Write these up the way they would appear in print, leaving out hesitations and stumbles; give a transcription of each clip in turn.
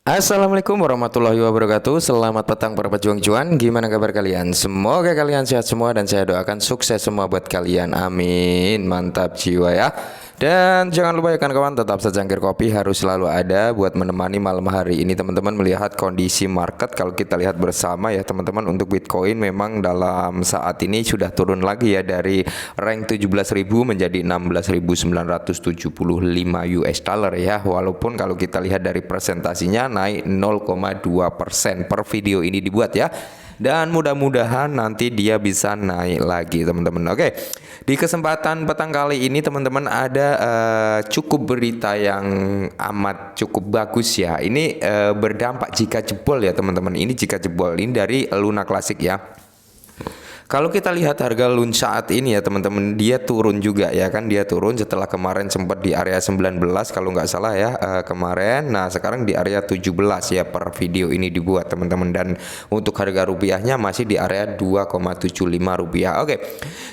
Assalamualaikum warahmatullahi wabarakatuh. Selamat petang para pejuang cuan. Gimana kabar kalian? Semoga kalian sehat semua dan saya doakan sukses semua buat kalian. Amin. Mantap jiwa ya. Dan jangan lupa ya kawan, tetap secangkir kopi harus selalu ada buat menemani malam hari ini teman-teman melihat kondisi market. Kalau kita lihat bersama ya teman-teman, untuk Bitcoin memang dalam saat ini sudah turun lagi ya dari rank 17.000 menjadi 16.975 US dollar ya. Walaupun kalau kita lihat dari presentasinya naik 0,2% per video ini dibuat ya. Dan mudah-mudahan nanti dia bisa naik lagi teman-teman. Oke, di kesempatan petang kali ini teman-teman ada cukup berita yang amat cukup bagus ya. Ini berdampak jika jebol ya teman-teman. Ini jika jebol, ini dari Luna Classic ya. Kalau kita lihat harga LUN saat ini ya teman-teman, dia turun juga ya kan, dia turun setelah kemarin sempat di area 19 kalau nggak salah ya kemarin. Nah sekarang di area 17 ya per video ini dibuat teman-teman, dan untuk harga rupiahnya masih di area 2,75 rupiah. Oke,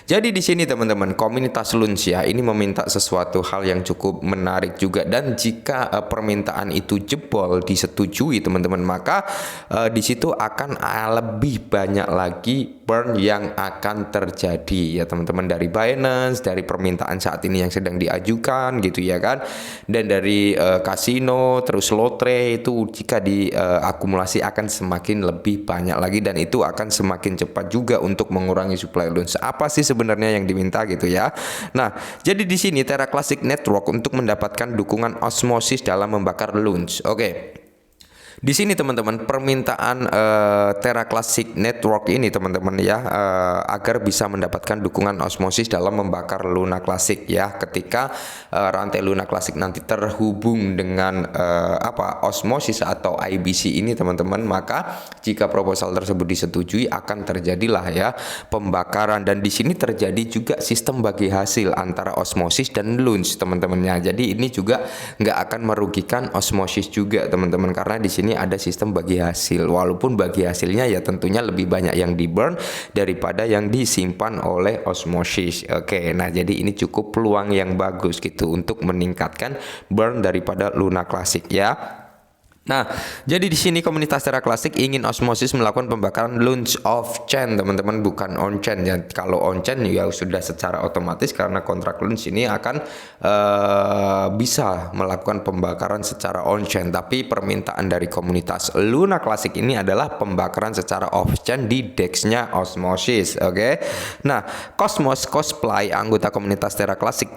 jadi di sini teman-teman komunitas LUN ya ini meminta sesuatu hal yang cukup menarik juga, dan jika permintaan itu jebol disetujui teman-teman, maka di situ akan lebih banyak lagi burn yang akan terjadi ya teman-teman, dari Binance, dari permintaan saat ini yang sedang diajukan gitu ya kan, dan dari kasino terus lotre itu jika diakumulasi akan semakin lebih banyak lagi, dan itu akan semakin cepat juga untuk mengurangi supply loans. Apa sih sebenarnya yang diminta gitu ya. Nah jadi di sini Terra Classic Network untuk mendapatkan dukungan osmosis dalam membakar loans. Oke. Di sini teman-teman permintaan Terra Classic Network ini teman-teman ya agar bisa mendapatkan dukungan osmosis dalam membakar Luna Classic ya. Ketika rantai Luna Classic nanti terhubung dengan osmosis atau IBC ini teman-teman, maka jika proposal tersebut disetujui akan terjadilah ya pembakaran, dan di sini terjadi juga sistem bagi hasil antara osmosis dan LUNS teman-temannya. Jadi ini juga nggak akan merugikan osmosis juga teman-teman, karena di sini ada sistem bagi hasil, walaupun bagi hasilnya ya tentunya lebih banyak yang di burn daripada yang disimpan oleh osmosis. Oke, nah jadi ini cukup peluang yang bagus gitu untuk meningkatkan burn daripada Luna Classic ya. Nah, jadi di sini komunitas Terra Classic ingin osmosis melakukan pembakaran launch off chain teman-teman, bukan on chain ya. Kalau on chain ya sudah secara otomatis karena kontrak launch ini akan bisa melakukan pembakaran secara on chain, tapi permintaan dari komunitas Luna Classic ini adalah pembakaran secara off chain di DEX-nya osmosis. Oke. Nah, Cosmos Cosplay anggota komunitas Terra Classic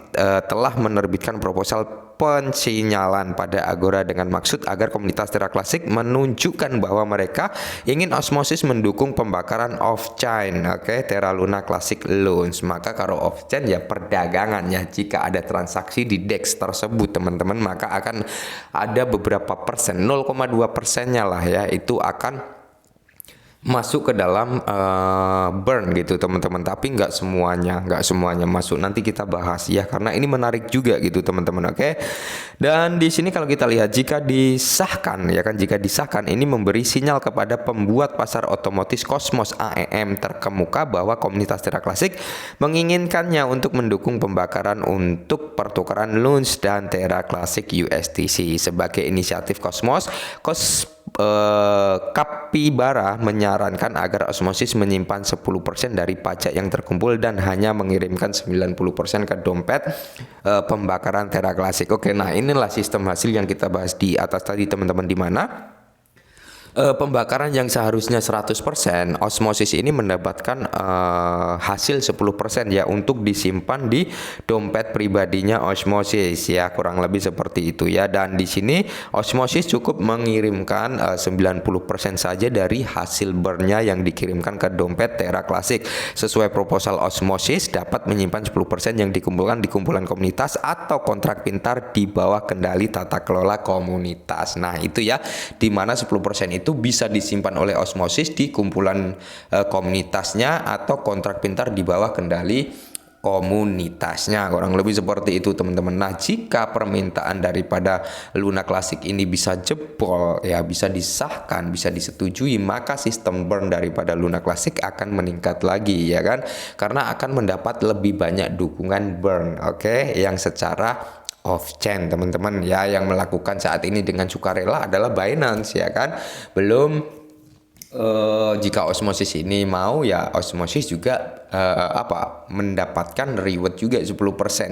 telah menerbitkan proposal pensinyalan pada Agora dengan maksud agar komunitas Terra Classic menunjukkan bahwa mereka ingin osmosis mendukung pembakaran off-chain, oke, Terra Luna Classic Loans. Maka kalau off-chain ya perdagangannya, jika ada transaksi di DEX tersebut teman-teman, maka akan ada beberapa persen, 0,2 persennya lah ya, itu akan masuk ke dalam burn gitu teman-teman, tapi nggak semuanya masuk. Nanti kita bahas ya, karena ini menarik juga gitu teman-teman. Oke. Dan di sini kalau kita lihat jika disahkan ya kan, jika disahkan ini memberi sinyal kepada pembuat pasar otomotif Cosmos AEM terkemuka bahwa komunitas Terra Classic menginginkannya untuk mendukung pembakaran untuk pertukaran LUNS dan Terra Classic USDC sebagai inisiatif Cosmos. Capybara menyarankan agar osmosis menyimpan 10% dari pajak yang terkumpul dan hanya mengirimkan 90% ke dompet pembakaran Terra Classic. Oke, nah inilah sistem hasil yang kita bahas di atas tadi teman-teman, di mana pembakaran yang seharusnya 100%, osmosis ini mendapatkan hasil 10% ya untuk disimpan di dompet pribadinya osmosis ya, kurang lebih seperti itu ya. Dan di sini osmosis cukup mengirimkan 90% saja dari hasil burnnya yang dikirimkan ke dompet Terra Classic. Sesuai proposal osmosis dapat menyimpan 10% yang dikumpulkan di kumpulan komunitas atau kontrak pintar di bawah kendali tata kelola komunitas. Nah itu ya, dimana 10% itu bisa disimpan oleh osmosis di kumpulan komunitasnya atau kontrak pintar di bawah kendali komunitasnya, kurang lebih seperti itu teman-teman. Nah jika permintaan daripada Luna Classic ini bisa jebol ya, bisa disahkan, bisa disetujui, maka sistem burn daripada Luna Classic akan meningkat lagi ya kan, karena akan mendapat lebih banyak dukungan burn, oke, yang secara off chain teman-teman ya. Yang melakukan saat ini dengan sukarela adalah Binance ya kan. Belum jika osmosis ini mau ya osmosis juga mendapatkan reward juga 10%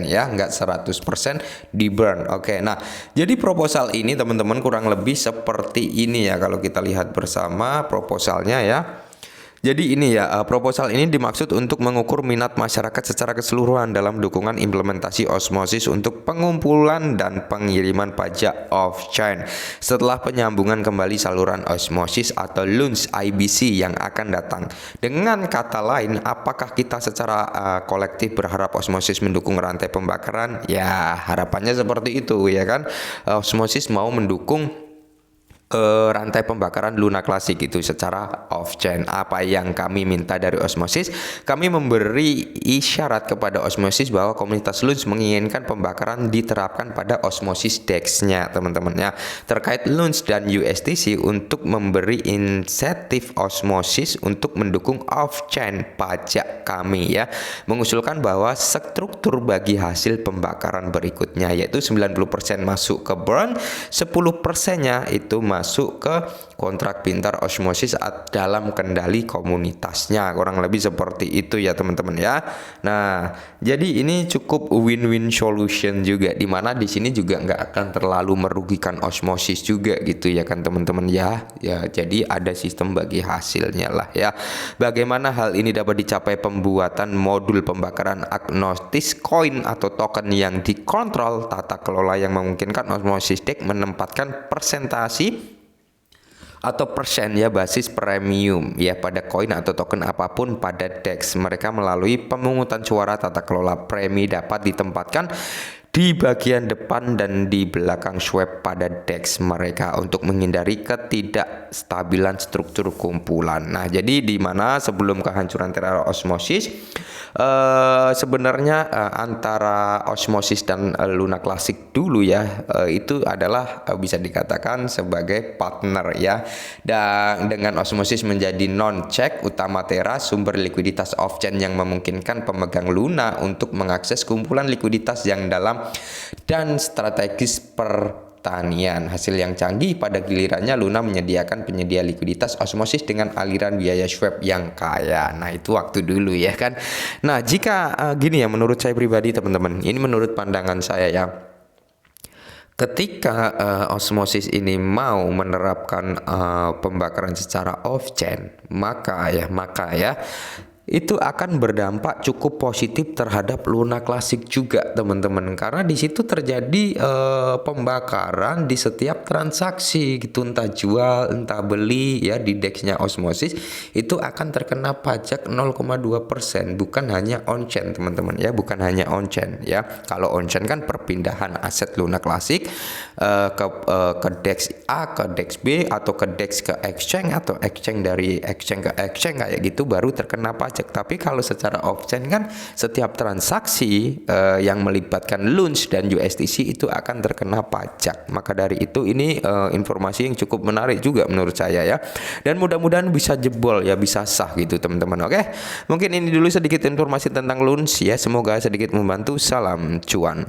ya, nggak 100% di burn. Oke, nah jadi proposal ini teman-teman kurang lebih seperti ini ya kalau kita lihat bersama proposalnya ya. Jadi ini ya, proposal ini dimaksud untuk mengukur minat masyarakat secara keseluruhan dalam dukungan implementasi osmosis untuk pengumpulan dan pengiriman pajak off-chain setelah penyambungan kembali saluran osmosis atau launch IBC yang akan datang. Dengan kata lain, apakah kita secara kolektif berharap osmosis mendukung rantai pembakaran? Ya, harapannya seperti itu ya kan. Osmosis mau mendukung rantai pembakaran Luna Classic itu secara off-chain. Apa yang kami minta dari osmosis? Kami memberi isyarat kepada osmosis bahwa komunitas Lunch menginginkan pembakaran diterapkan pada osmosis DEX-nya teman-teman ya. Terkait Lunch dan USTC untuk memberi insentif osmosis untuk mendukung off-chain pajak kami ya. Mengusulkan bahwa struktur bagi hasil pembakaran berikutnya yaitu 90% masuk ke burn, 10%-nya itu masuk ke kontrak pintar osmosis dalam kendali komunitasnya. Kurang lebih seperti itu ya teman-teman ya. Nah, jadi ini cukup win-win solution juga, dimana di sini juga nggak akan terlalu merugikan osmosis juga gitu ya kan teman-teman ya. Ya, jadi ada sistem bagi hasilnya lah ya. Bagaimana hal ini dapat dicapai? Pembuatan modul pembakaran agnostis koin atau token yang dikontrol tata kelola yang memungkinkan osmosis DEX menempatkan persentasi atau persen ya basis premium ya pada koin atau token apapun pada DEX. Mereka melalui pemungutan suara tata kelola premi dapat ditempatkan di bagian depan dan di belakang swap pada DEX mereka untuk menghindari ketidakstabilan struktur kumpulan. Nah, jadi di mana sebelum kehancuran teror osmosis sebenarnya antara osmosis dan Luna Classic dulu ya itu adalah bisa dikatakan sebagai partner ya. Dan dengan osmosis menjadi non-check utama Terra, sumber likuiditas off-chain yang memungkinkan pemegang Luna untuk mengakses kumpulan likuiditas yang dalam dan strategis pertanian. Hasil yang canggih pada gilirannya Luna menyediakan penyedia likuiditas osmosis dengan aliran biaya swap yang kaya. Nah, itu waktu dulu ya kan. Nah, jika gini ya menurut saya pribadi teman-teman, ini menurut pandangan saya ya. Ketika osmosis ini mau menerapkan pembakaran secara off-chain, maka ya itu akan berdampak cukup positif terhadap Luna Classic juga teman-teman, karena di situ terjadi pembakaran di setiap transaksi gitu, entah jual entah beli ya di DEX-nya osmosis itu akan terkena pajak 0,2%, bukan hanya on-chain teman-teman ya, bukan hanya on-chain ya. Kalau on-chain kan perpindahan aset Luna Classic ke DEX A ke DEX B atau ke DEX ke exchange atau exchange dari exchange ke exchange kayak gitu baru terkena pajak. Tapi kalau secara off-chain kan setiap transaksi yang melibatkan Lunch dan USTC itu akan terkena pajak. Maka dari itu ini informasi yang cukup menarik juga menurut saya ya. Dan mudah-mudahan bisa jebol ya, bisa sah gitu teman-teman. Oke, mungkin ini dulu sedikit informasi tentang Lunch ya. Semoga sedikit membantu. Salam cuan.